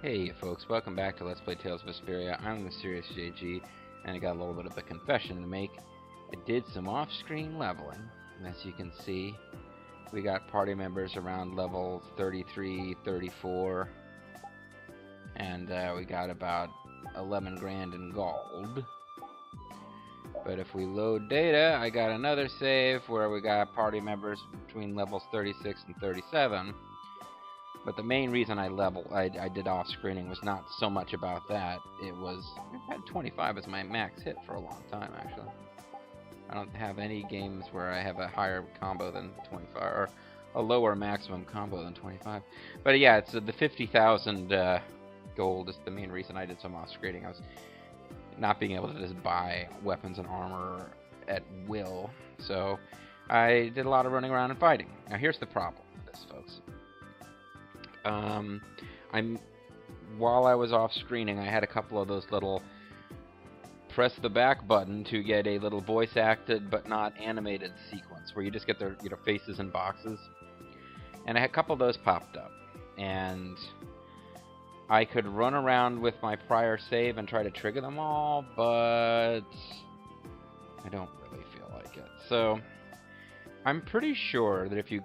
Hey folks, welcome back to Let's Play Tales of Vesperia. I'm MysteriousJG, and I got a little bit of a confession to make. I did some off-screen leveling, and as you can see, we got party members around level 33, 34, and we got about 11 grand in gold. But if we load data, I got another save where we got party members between levels 36 and 37. But the main reason I did off-screening was not so much about that. It was, I've had 25 as my max hit for a long time, actually. I don't have any games where I have a higher combo than 25, or a lower maximum combo than 25. But yeah, it's the 50,000 gold is the main reason I did some off-screening. I was not being able to just buy weapons and armor at will. So I did a lot of running around and fighting. Now here's the problem with this, folks. While I was off screening, I had a couple of those little press the back button to get a little voice acted but not animated sequence where you just get their faces in boxes, and I had a couple of those popped up, and I could run around with my prior save and try to trigger them all, but I don't really feel like it. So I'm pretty sure that if you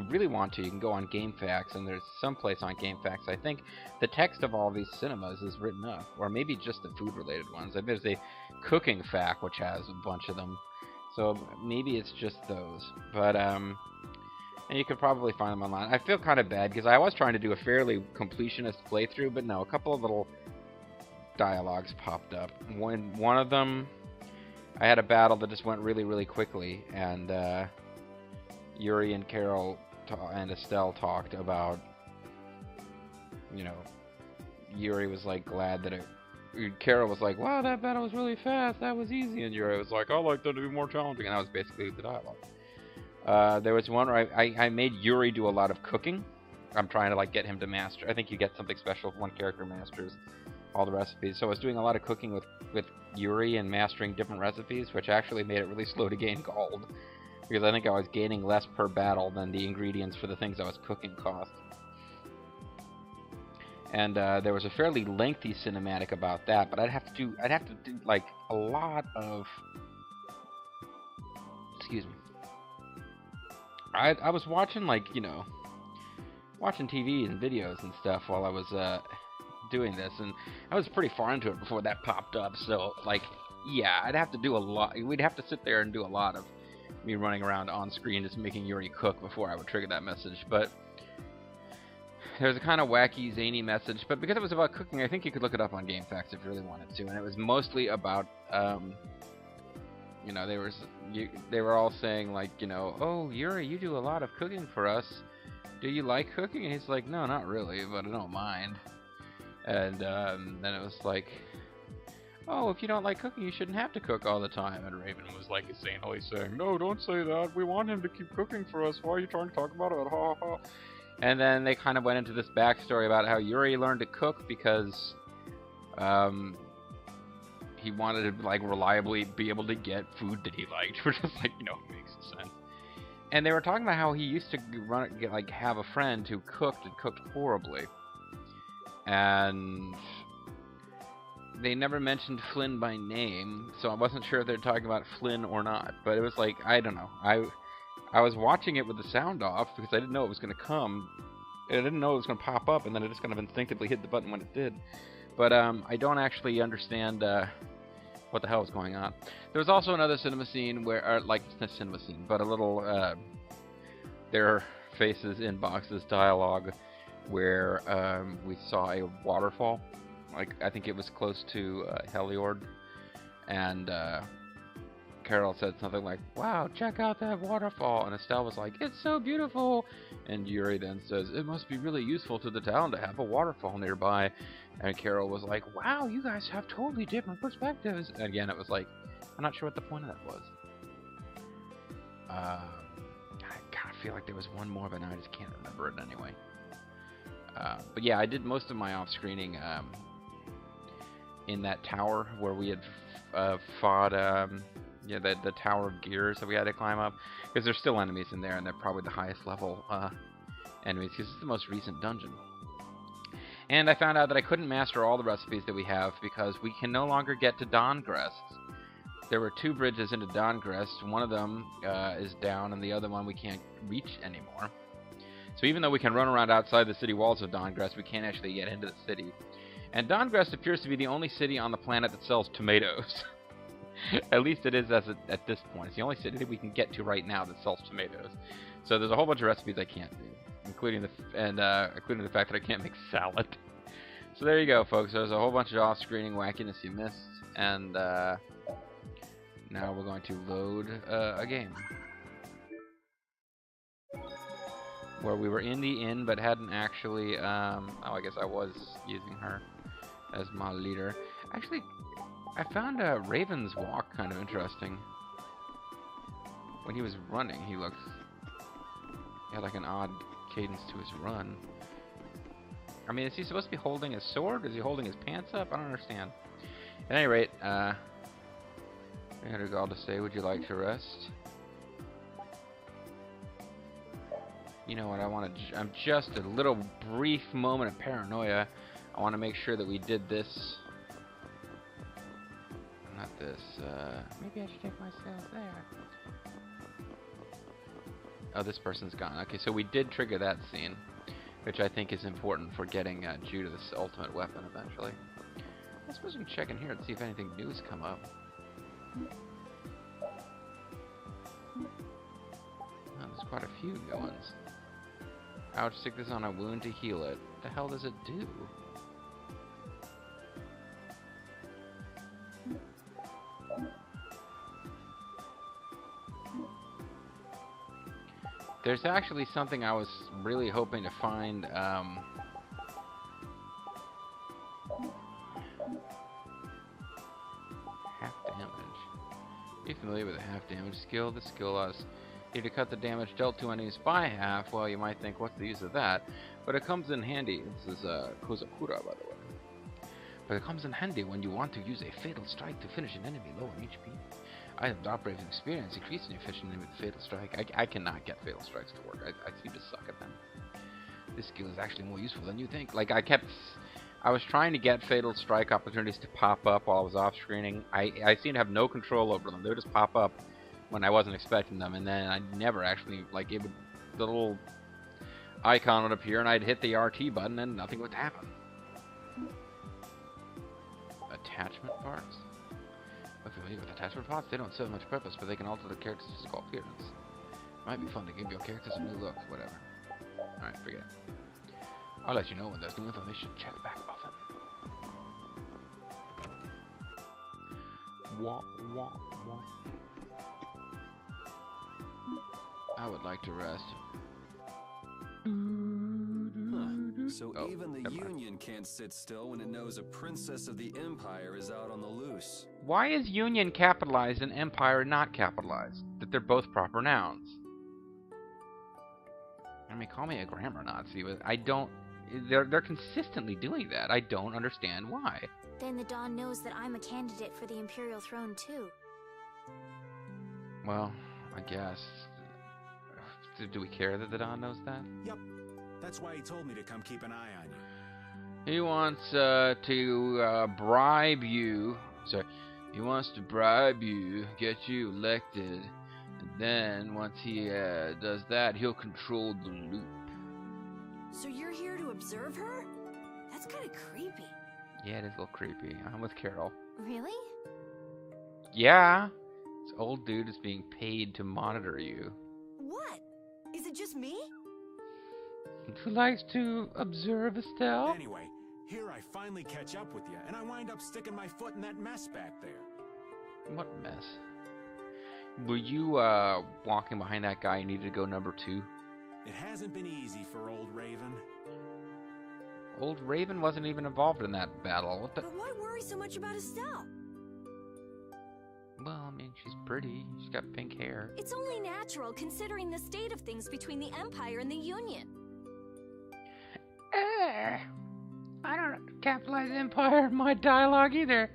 really want to, you can go on GameFAQs, and there's some place on GameFAQs. I think the text of all these cinemas is written up, or maybe just the food-related ones. There's a cooking FAQ which has a bunch of them, so maybe it's just those. But and you could probably find them online. I feel kind of bad because I was trying to do a fairly completionist playthrough, but no, a couple of little dialogues popped up. One of them, I had a battle that just went really, really quickly, and Yuri and Carol and Estelle talked about, Yuri was like glad that Carol was like, wow, that battle was really fast, that was easy, and Yuri was like, I like that to be more challenging, and that was basically the dialogue. There was one where I made Yuri do a lot of cooking. I'm trying to get him to master. I think you get something special if one character masters all the recipes. So I was doing a lot of cooking with Yuri and mastering different recipes, which actually made it really slow to gain gold, because I think I was gaining less per battle than the ingredients for the things I was cooking cost. And there was a fairly lengthy cinematic about that, but I'd have to do like a lot of, excuse me. I was watching watching TV and videos and stuff while I was doing this, and I was pretty far into it before that popped up. So yeah, I'd have to do a lot. We'd have to sit there and do a lot of me running around on screen just making Yuri cook before I would trigger that message. But there's a kind of wacky, zany message, but because it was about cooking, I think you could look it up on GameFAQs if you really wanted to, and it was mostly about they were all saying oh, Yuri, you do a lot of cooking for us, do you like cooking? And he's like, no, not really, but I don't mind. And then it was like, oh, if you don't like cooking, you shouldn't have to cook all the time. And Raven was insanely saying, no, don't say that. We want him to keep cooking for us. Why are you trying to talk about it? Ha ha. And then they kind of went into this backstory about how Yuri learned to cook because he wanted to reliably be able to get food that he liked, which is makes sense. And they were talking about how he used to have a friend who cooked horribly. And they never mentioned Flynn by name, so I wasn't sure if they're talking about Flynn or not. But it was I don't know. I was watching it with the sound off because I didn't know it was going to come. I didn't know it was going to pop up, and then I just kind of instinctively hit the button when it did. But I don't actually understand what the hell was going on. There was also another cinema scene where, not cinema scene, but a little their faces in boxes dialogue where we saw a waterfall. I think it was close to Heliord, and Carol said something like, wow, check out that waterfall, and Estelle was like, it's so beautiful, and Yuri then says, it must be really useful to the town to have a waterfall nearby, and Carol was like, wow, you guys have totally different perspectives, and again, it was I'm not sure what the point of that was. I kind of feel like there was one more, but now I just can't remember it anyway. But yeah, I did most of my off-screening in that tower where we had fought the Tower of Gears that we had to climb up, because there's still enemies in there, and they're probably the highest level enemies, because it's the most recent dungeon. And I found out that I couldn't master all the recipes that we have because we can no longer get to Dawngrest. There were 2 bridges into Dawngrest. One of them is down, and the other one we can't reach anymore. So even though we can run around outside the city walls of Dawngrest, we can't actually get into the city. And Dawngrest appears to be the only city on the planet that sells tomatoes. At least it is at this point. It's the only city that we can get to right now that sells tomatoes. So there's a whole bunch of recipes I can't do, including the fact that I can't make salad. So there you go, folks. There's a whole bunch of off-screening wackiness you missed, and now we're going to load a game where we were in the inn but hadn't actually. Oh, I guess I was using her as my leader. Actually, I found Raven's walk kind of interesting. When he was running, he had like an odd cadence to his run. I mean, is he supposed to be holding his sword? Is he holding his pants up? I don't understand. At any rate, I had a call to say, would you like to rest? You know what, I'm just a little brief moment of paranoia. I want to make sure that we did this. Not this, maybe I should take myself there. Oh, this person's gone. Okay, so we did trigger that scene, which I think is important for getting Judith's ultimate weapon eventually. I suppose we can check in here and see if anything new has come up. Oh, there's quite a few new ones. Ouch, stick this on a wound to heal it. What the hell does it do? There's actually something I was really hoping to find. Half damage. Are you familiar with a half damage skill? This skill allows you to cut the damage dealt to enemies by half. Well, you might think, what's the use of that? But it comes in handy. This is Kozakura, by the way. But it comes in handy when you want to use a fatal strike to finish an enemy low in HP. Items operating experience increasing efficiency with fatal strike. I cannot get fatal strikes to work. I seem to suck at them. This skill is actually more useful than you think. Like, I was trying to get fatal strike opportunities to pop up while I was off screening. I seem to have no control over them. They would just pop up when I wasn't expecting them, and then I never actually, like, the little icon would appear and I'd hit the RT button and nothing would happen. Attachment parts? Familiar with attachment pods? They don't serve much purpose, but they can alter the character's physical appearance. Might be fun to give your characters a new look, whatever. Alright, forget it. I'll let you know when there's new information. Check back often. Wah, wah, wah. I would like to rest. So even the Union can't sit still when it knows a princess of the Empire is out on the loose. Why is Union capitalized and Empire not capitalized? That they're both proper nouns. I mean, call me a grammar Nazi, but I don't... They're consistently doing that. I don't understand why. Then the Dawn knows that I'm a candidate for the Imperial throne, too. Well, I guess. Do we care that the Dawn knows that? Yep. That's why he told me to come keep an eye on you. He wants to bribe you. Sorry. He wants to bribe you, get you elected, and then once he does that, he'll control the loop. So you're here to observe her? That's kind of creepy. Yeah, it is a little creepy. I'm with Carol. Really? Yeah. This old dude is being paid to monitor you. What? Is it just me? Who likes to observe Estelle? Anyway, here I finally catch up with you, and I wind up sticking my foot in that mess back there. What mess? Were you walking behind that guy you needed to go number 2? It hasn't been easy for old Raven. Old Raven wasn't even involved in that battle. What the? But why worry so much about Estelle? Well, I mean, she's pretty. She's got pink hair. It's only natural considering the state of things between the Empire and the Union. I don't capitalize Empire in my dialogue either.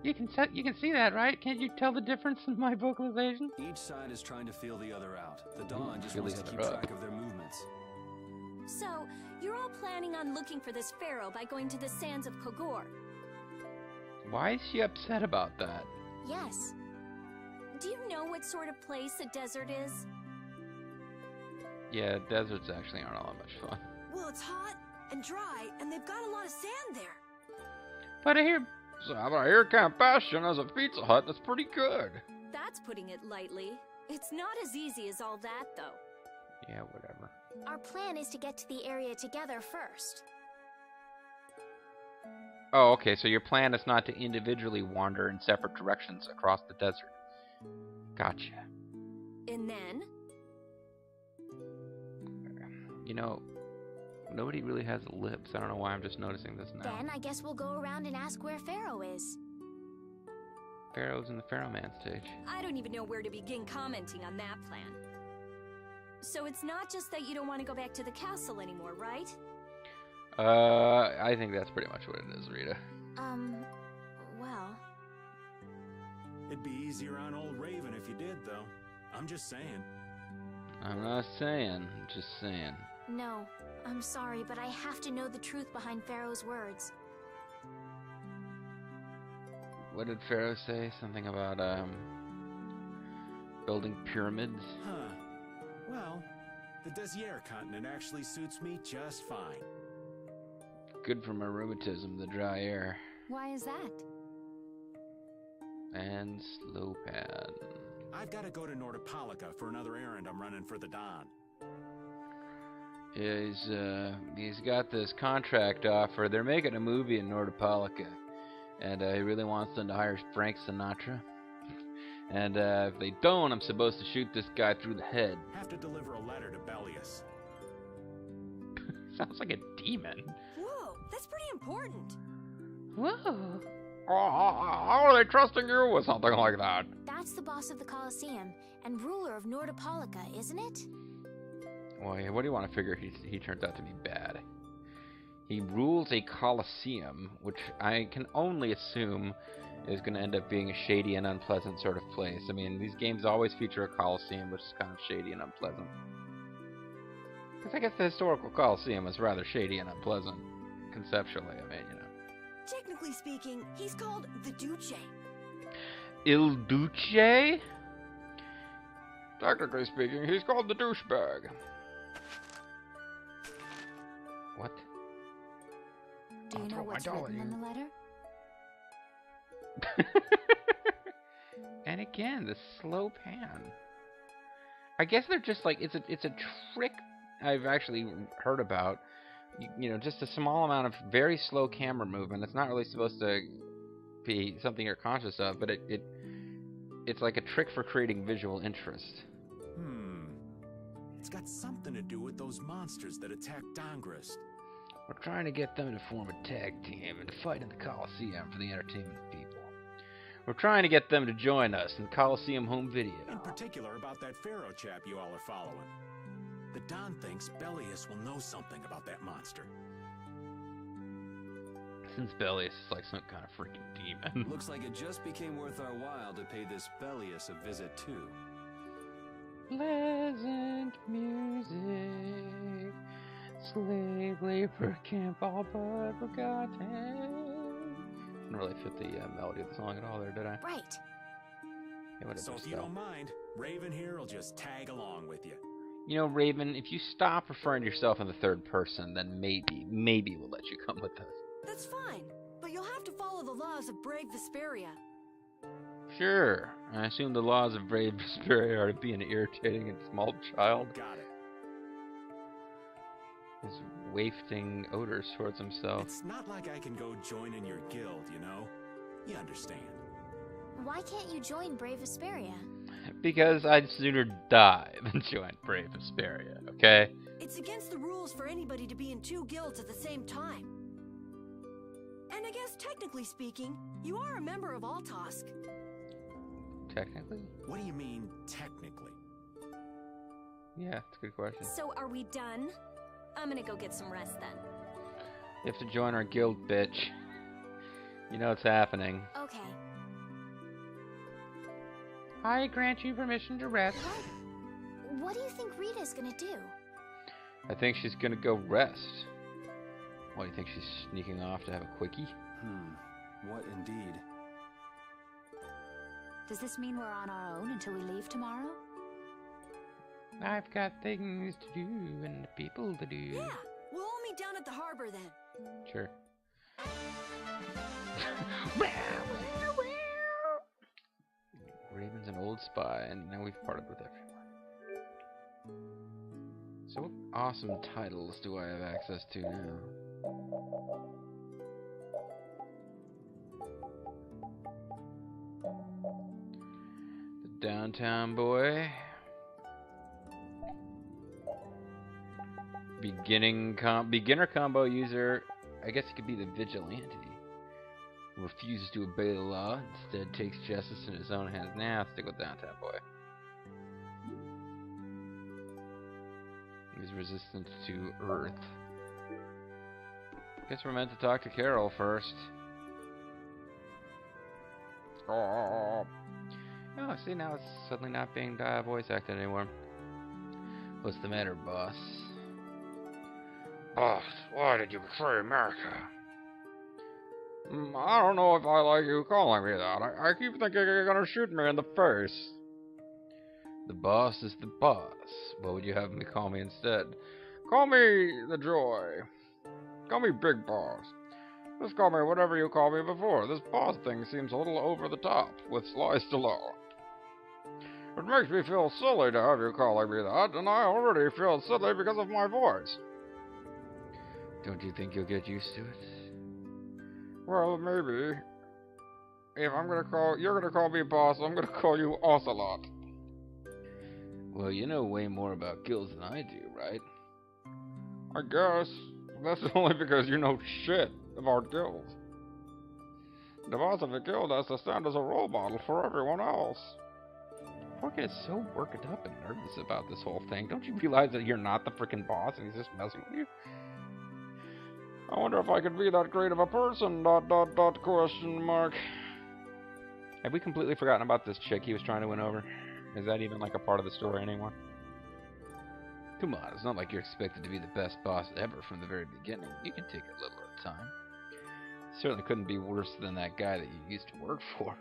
You can see that, right? Can't you tell the difference in my vocalization? Each side is trying to feel the other out. The Dawn just feel wants the to other keep up. track of their movements. So, you're all planning on looking for this pharaoh by going to the sands of Kogor? Why is she upset about that? Yes. Do you know what sort of place a desert is? Yeah, deserts actually aren't all that much fun. Well, it's hot and dry, and they've got a lot of sand there. But I hear Camp Bastion has a pizza hut that's pretty good. That's putting it lightly. It's not as easy as all that, though. Yeah, whatever. Our plan is to get to the area together first. Oh, okay, so your plan is not to individually wander in separate directions across the desert. Gotcha. And then? You know, nobody really has lips. I don't know why I'm just noticing this now. Then I guess we'll go around and ask where Pharaoh is. Pharaoh's in the Pharaoh Man stage. I don't even know where to begin commenting on that plan. So it's not just that you don't want to go back to the castle anymore, right? I think that's pretty much what it is, Rita. Well... It'd be easier on old Raven if you did, though. I'm just saying. I'm not saying, just saying. No, I'm sorry, but I have to know the truth behind Pharaoh's words. What did Pharaoh say? Something about, building pyramids? Huh. Well, the Desier continent actually suits me just fine. Good for my rheumatism, the dry air. Why is that? And slow pad. I've got to go to Nordopolica for another errand I'm running for the Don. Yeah, he's got this contract offer. They're making a movie in Nordopolica. And he really wants them to hire Frank Sinatra. And if they don't, I'm supposed to shoot this guy through the head. Have to deliver a letter to Bellius. Sounds like a demon. Whoa, that's pretty important. Whoa. How are they trusting you with something like that? That's the boss of the Colosseum and ruler of Nordopolica, isn't it? Well, yeah, what do you want to figure he turns out to be bad? He rules a Colosseum, which I can only assume is going to end up being a shady and unpleasant sort of place. I mean, these games always feature a Colosseum, which is kind of shady and unpleasant. Because I guess the historical Colosseum is rather shady and unpleasant, conceptually, I mean, you know. Technically speaking, he's called the Duce. Il Duce? Technically speaking, he's called the douchebag. What? Do you know what's written in the letter? And again, the slow pan. I guess they're just like it's a trick I've actually heard about. You know, just a small amount of very slow camera movement. It's not really supposed to be something you're conscious of, but it's like a trick for creating visual interest. It's got something to do with those monsters that attacked Dongrist. We're trying to get them to form a tag team and to fight in the Coliseum for the entertainment of people. We're trying to get them to join us in Coliseum Home Video. In particular about that Pharaoh chap you all are following. The Don thinks Bellius will know something about that monster. Since Bellius is like some kind of freaking demon. Looks like it just became worth our while to pay this Bellius a visit too. Pleasant music, slave labor camp all but forgotten. Didn't really fit the melody of the song at all there, did I? Right. Yeah, So if you don't mind, Raven here will just tag along with you. You know, Raven, if you stop referring to yourself in the third person, then maybe we'll let you come with us. That's fine, but you'll have to follow the laws of brave Vesperia. Sure. I assume the laws of brave Vesperia are to be an irritating and small child. Got it. His wafting odors towards himself. It's not like I can go join in your guild, you know? You understand. Why can't you join Brave Vesperia? Because I'd sooner die than join brave Vesperia, okay? It's against the rules for anybody to be in two guilds at the same time. And I guess technically speaking, you are a member of Altosk. Technically? What do you mean, technically? Yeah, it's a good question. So are we done? I'm gonna go get some rest then. You have to join our guild, bitch. You know what's happening. Okay. I grant you permission to rest. What do you think Rita's gonna do? I think she's gonna go rest. What, do you think she's sneaking off to have a quickie? What indeed? Does this mean we're on our own until we leave tomorrow? I've got things to do and people to do. Yeah, we'll all meet down at the harbor then. Sure. Raven's an old spy, and now we've parted with everyone. So what awesome titles do I have access to now? The Downtown Boy. Beginner combo user. I guess it could be the Vigilante. Refuses to obey the law, instead takes justice in his own hands. Nah, I'll stick with Downtown Boy. He's resistant to Earth. Guess we're meant to talk to Carol first. Oh, see, now it's suddenly not being voice acted anymore. What's the matter, boss? Boss, why did you betray America? I don't know if I like you calling me that. I keep thinking you're gonna shoot me in the face. The boss is the boss. What would you have me call me instead? Call me the Joy. Call me Big Boss. Just call me whatever you called me before. This boss thing seems a little over the top, with Sly Stallone. It makes me feel silly to have you calling me that, and I already feel silly because of my voice. Don't you think you'll get used to it? Well, maybe. If you're gonna call me boss, I'm gonna call you Ocelot. Well, you know way more about guilds than I do, right? I guess. That's only because you know shit about guilds. The boss of a guild has to stand as a role model for everyone else. Poor guy's so worked up and nervous about this whole thing. Don't you realize that you're not the freaking boss and he's just messing with you? I wonder if I could be that great of a person, ... question mark. Have we completely forgotten about this chick he was trying to win over? Is that even like a part of the story anymore? Come on, it's not like you're expected to be the best boss ever from the very beginning. You can take a little at a time. Certainly couldn't be worse than that guy that you used to work for.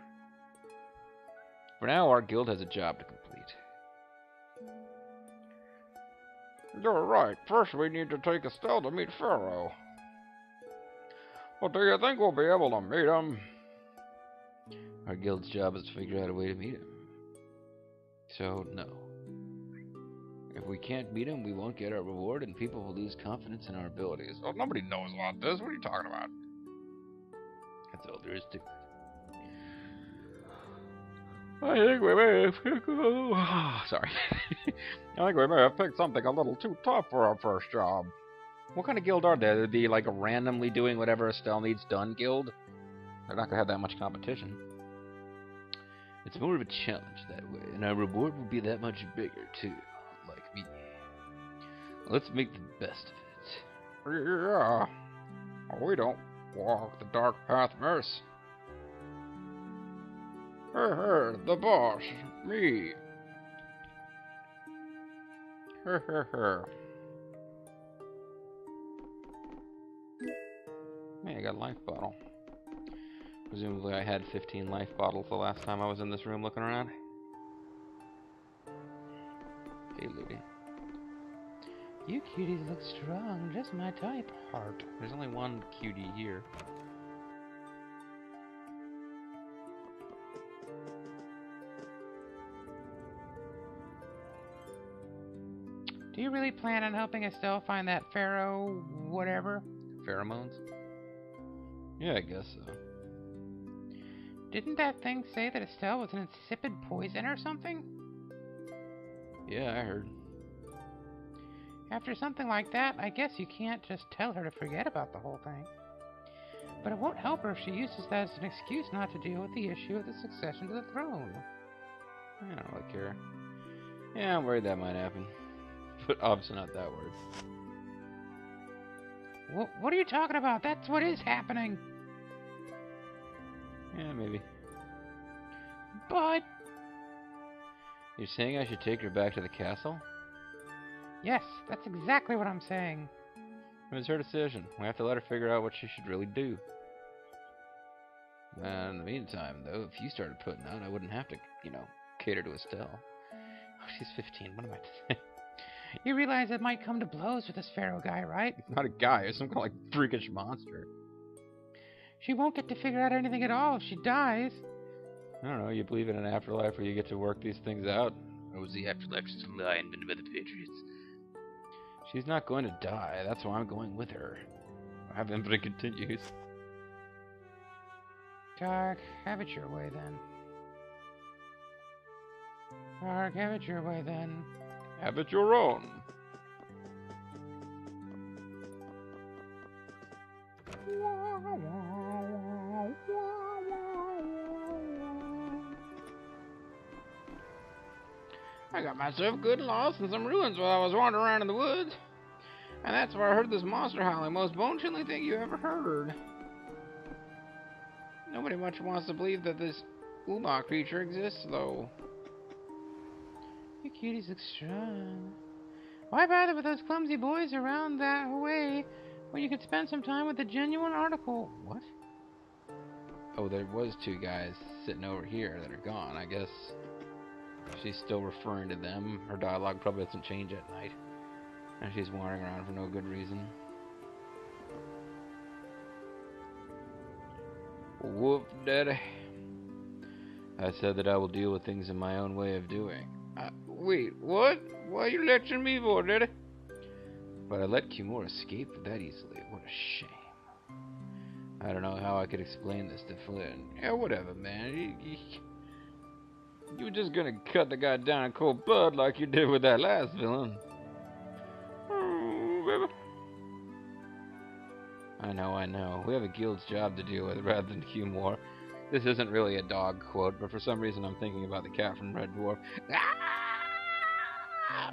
For now, our guild has a job to complete. You're right. First we need to take Estelle to meet Pharaoh. Well, do you think we'll be able to meet him? Our guild's job is to figure out a way to meet him. So, no. If we can't meet him, we won't get our reward, and people will lose confidence in our abilities. Well, nobody knows about this. What are you talking about? That's all there is to it. I think we may have sorry. I think we may have picked something a little too tough for our first job. What kind of guild are they? They'd be like a randomly doing whatever Estelle needs done guild? They're not gonna have that much competition. It's more of a challenge that way, and our reward will be that much bigger too. Like me. Let's make the best of it. Yeah. We don't walk the dark path, miss. The boss, me. Hey, I got a life bottle. Presumably I had 15 life bottles the last time I was in this room looking around. Hey, Ludi. You cuties look strong, just my type, heart. There's only one cutie here. Do you really plan on helping Estelle find that pharaoh whatever? Pheromones? Yeah, I guess so. Didn't that thing say that Estelle was an insipid poison or something? Yeah, I heard. After something like that, I guess you can't just tell her to forget about the whole thing. But it won't help her if she uses that as an excuse not to deal with the issue of the succession to the throne. I don't really care. Yeah, I'm worried that might happen. But obviously not that word. What are you talking about? That's what is happening. Yeah, maybe. But... You're saying I should take her back to the castle? Yes, that's exactly what I'm saying. It was her decision. We have to let her figure out what she should really do. In the meantime, though, if you started putting out, I wouldn't have to, cater to Estelle. Oh, she's 15. What am I to say? You realize it might come to blows with this Pharaoh guy, right? He's not a guy. He's some kind of, freakish monster. She won't get to figure out anything at all if she dies. I don't know. You believe in an afterlife where you get to work these things out? Or was the afterlife just a lie invented by the Patriots? She's not going to die. That's why I'm going with her. I have infinite continues. Tark, have it your way then. Tark, have it your way then. Have it your own. I got myself good and lost in some ruins while I was wandering around in the woods. And that's where I heard this monster howling, most bone-chilling thing you ever heard. Nobody much wants to believe that this Uma creature exists, though. Your cuties look strong. Why bother with those clumsy boys around that way when you could spend some time with a genuine article? What? Oh, there was 2 guys sitting over here that are gone. I guess she's still referring to them. Her dialogue probably doesn't change at night. And she's wandering around for no good reason. Whoop, Daddy. I said that I will deal with things in my own way of doing. Wait, what? Why are you lecturing me for, Daddy? But I let Kimura escape that easily. What a shame. I don't know how I could explain this to Flynn. Yeah, whatever, man. You were just gonna cut the guy down in cold blood like you did with that last villain. Oh, baby. I know. We have a guild's job to deal with rather than humor. This isn't really a dog quote, but for some reason I'm thinking about the cat from Red Dwarf.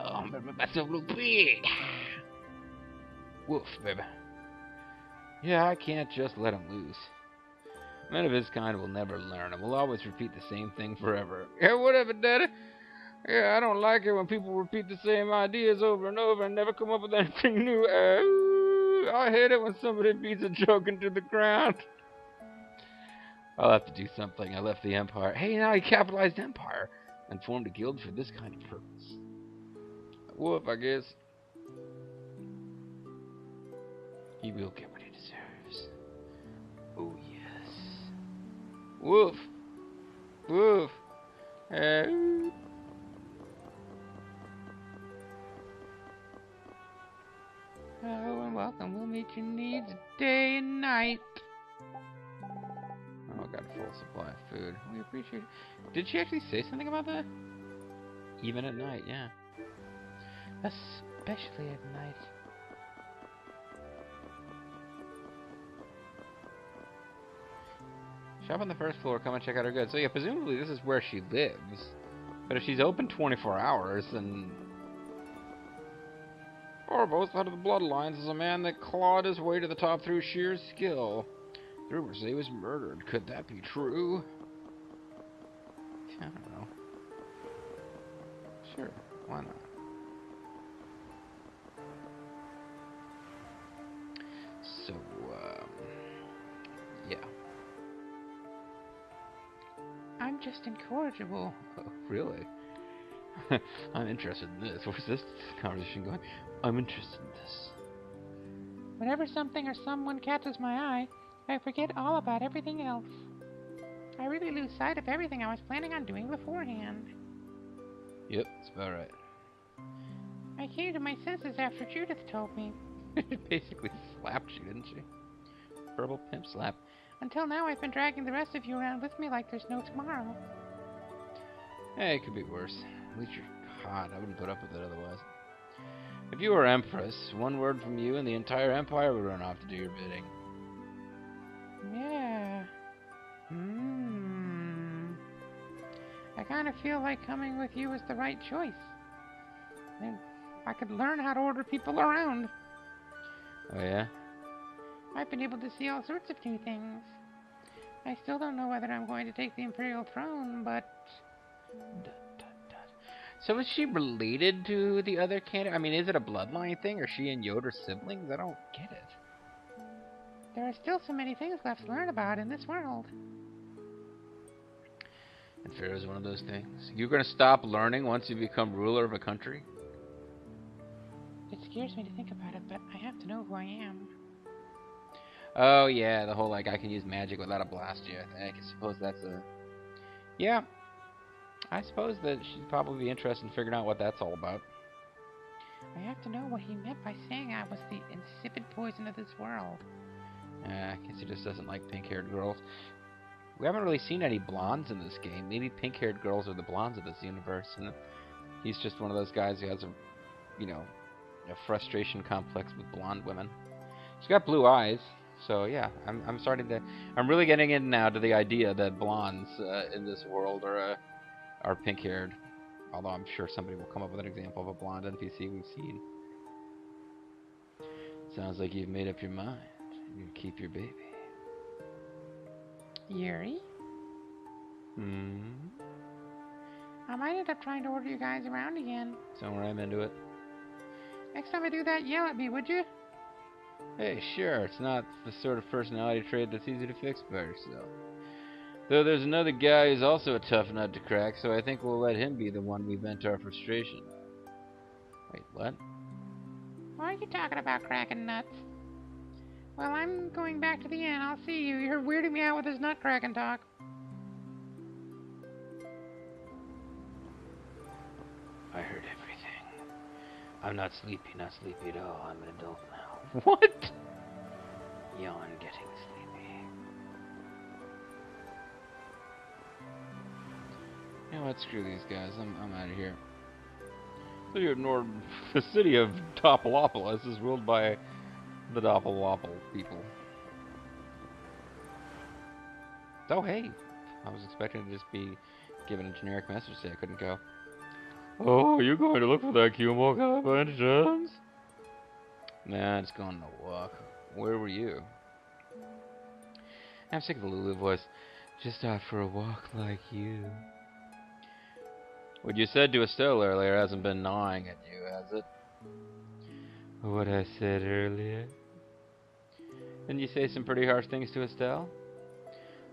Oh, I'm making myself look big. Woof, baby. Yeah, I can't just let him loose. Men of his kind will never learn, and will always repeat the same thing forever. Yeah, whatever, Daddy. Yeah, I don't like it when people repeat the same ideas over and over and never come up with anything new. I hate it when somebody beats a joke into the ground. I'll have to do something. I left the Empire. Hey, now he capitalized Empire and formed a guild for this kind of purpose. Woof, I guess. He will get what he deserves. Oh, yes. Woof. Woof. Hello and welcome. We'll meet your needs day and night. Oh, got a full supply of food. We appreciate it. Did she actually say something about that? Even at night, yeah. Especially at night. Shop on the first floor, come and check out her goods. So yeah, presumably this is where she lives. But if she's open 24 hours, then... Foremost out of the bloodlines is a man that clawed his way to the top through sheer skill. The rumors say he was murdered. Could that be true? I don't know. Sure, why not? So, yeah. I'm just incorrigible. Oh, really? I'm interested in this. Where's this conversation going? I'm interested in this. Whenever something or someone catches my eye, I forget all about everything else. I really lose sight of everything I was planning on doing beforehand. Yep, that's about right. I came to my senses after Judith told me. Basically slapped you, didn't she? Verbal pimp slap. Until now, I've been dragging the rest of you around with me like there's no tomorrow. Hey, it could be worse. At least you're hot. I wouldn't put up with it otherwise. If you were Empress, one word from you and the entire Empire would run off to do your bidding. Yeah. I kind of feel like coming with you was the right choice. And I could learn how to order people around. Oh, yeah? I've been able to see all sorts of new things. I still don't know whether I'm going to take the Imperial throne, but... So is she related to the other candidate? I mean, is it a bloodline thing? Are she and Yoda siblings? I don't get it. There are still so many things left to learn about in this world. And Pharaoh's one of those things. You're gonna stop learning once you become ruler of a country? It scares me to think about it, but I have to know who I am. Oh yeah, the whole like I can use magic without a blast you. I suppose that's a... Yeah. I suppose that she'd probably be interested in figuring out what that's all about. I have to know what he meant by saying I was the insipid poison of this world. I guess he just doesn't like pink-haired girls. We haven't really seen any blondes in this game. Maybe pink-haired girls are the blondes of this universe, and he's just one of those guys who has a, you know, a frustration complex with blonde women. She's got blue eyes, so yeah, I'm starting to... I'm really getting in now to the idea that blondes in this world are pink-haired. Although I'm sure somebody will come up with an example of a blonde NPC we've seen. Sounds like you've made up your mind. You keep your baby. Yuri? Hmm? I might end up trying to order you guys around again. Somewhere I'm into it. Next time I do that, yell at me, would you? Hey, sure, it's not the sort of personality trait that's easy to fix by yourself. Though there's another guy who's also a tough nut to crack, so I think we'll let him be the one we vent our frustration. Wait, what? Why are you talking about cracking nuts? Well, I'm going back to the inn. I'll see you. You're weirding me out with this nut cracking talk. I heard everything. I'm not sleepy at all. I'm an adult now. What? Yawn getting sleepy. You know what? Screw these guys. I'm out of here. The city of Topolopolis is ruled by the Doppelwopple people. Oh, hey. I was expecting to just be given a generic message say I couldn't go. Oh, you're going to look for that Q-More guy by any chance? Nah, just going on a walk. Where were you? I'm sick of the Lulu voice. Just out for a walk like you. What you said to Estelle earlier hasn't been gnawing at you, has it? What I said earlier? Didn't you say some pretty harsh things to Estelle?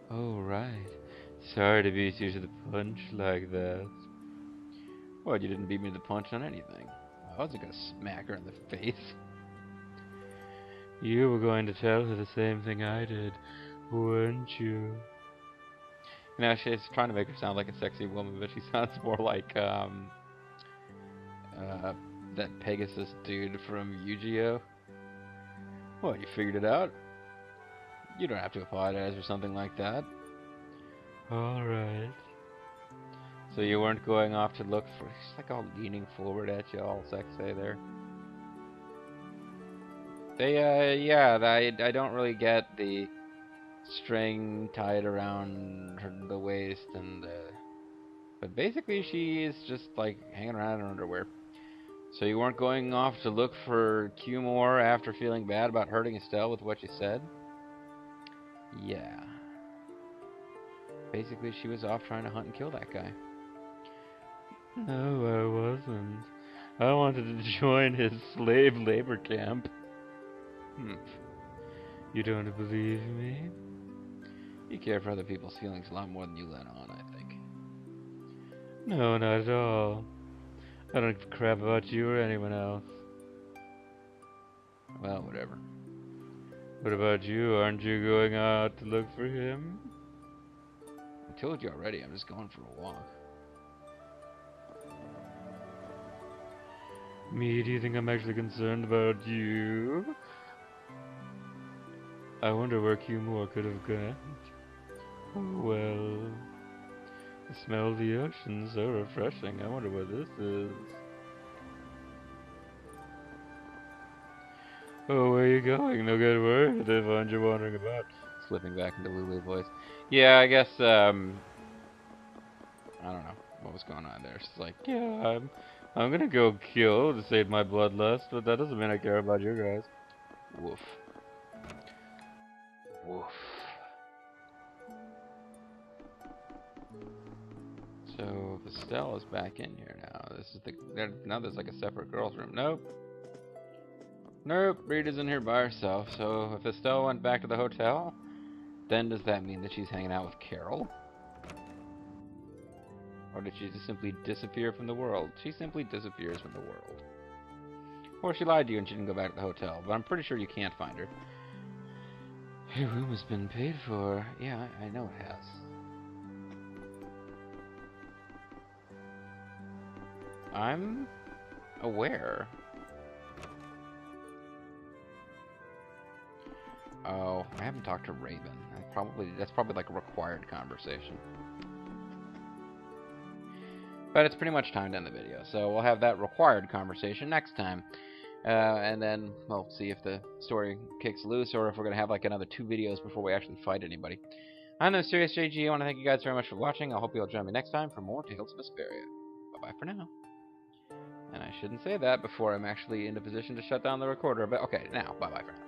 Oh, right. Sorry to beat you to the punch like that. What, you didn't beat me to the punch on anything. I wasn't gonna smack her in the face. You were going to tell her the same thing I did, weren't you? You know, she's trying to make her sound like a sexy woman, but she sounds more like, that Pegasus dude from Yu-Gi-Oh! What, you figured it out? You don't have to apologize or something like that. Alright. So you weren't going off to look for... She's like all leaning forward at you, all sexy there. Yeah, I don't really get the string tied around the waist and but basically she is just like hanging around in her underwear. So you weren't going off to look for Q-More after feeling bad about hurting Estelle with what you said? Yeah. Basically she was off trying to hunt and kill that guy. No, I wasn't. I wanted to join his slave labor camp. You don't believe me? You care for other people's feelings a lot more than you let on, I think. No, not at all. I don't give a crap about you or anyone else. Well, whatever. What about you? Aren't you going out to look for him? I told you already, I'm just going for a walk. Me? Do you think I'm actually concerned about you? I wonder where Q-More could have gone. Oh, well. The smell of the ocean, so refreshing. I wonder what this is. Oh, where are you going? No good word. They find you wandering about. Slipping back into Lulu voice. Yeah, I guess, I don't know what was going on there. She's like, yeah, I'm gonna go kill to save my bloodlust, but that doesn't mean I care about you guys. Woof. Woof. So Estelle is back in here now. this is now there's like a separate girls' room. Nope. Nope, Rita's in here by herself, so if Estelle went back to the hotel, then does that mean that she's hanging out with Carol? Or did she just simply disappear from the world? She simply disappears from the world. Or she lied to you and she didn't go back to the hotel, but I'm pretty sure you can't find her. Your room has been paid for. Yeah, I know it has. I'm aware. Oh, I haven't talked to Raven. That's probably like a required conversation. But it's pretty much time to end the video, so we'll have that required conversation next time. And then we'll see if the story kicks loose, or if we're going to have like another 2 videos before we actually fight anybody. I'm the MysteriousJG. I want to thank you guys very much for watching. I hope you'll join me next time for more Tales of Vesperia. Bye-bye for now. And I shouldn't say that before I'm actually in a position to shut down the recorder, but okay, now, bye-bye for now.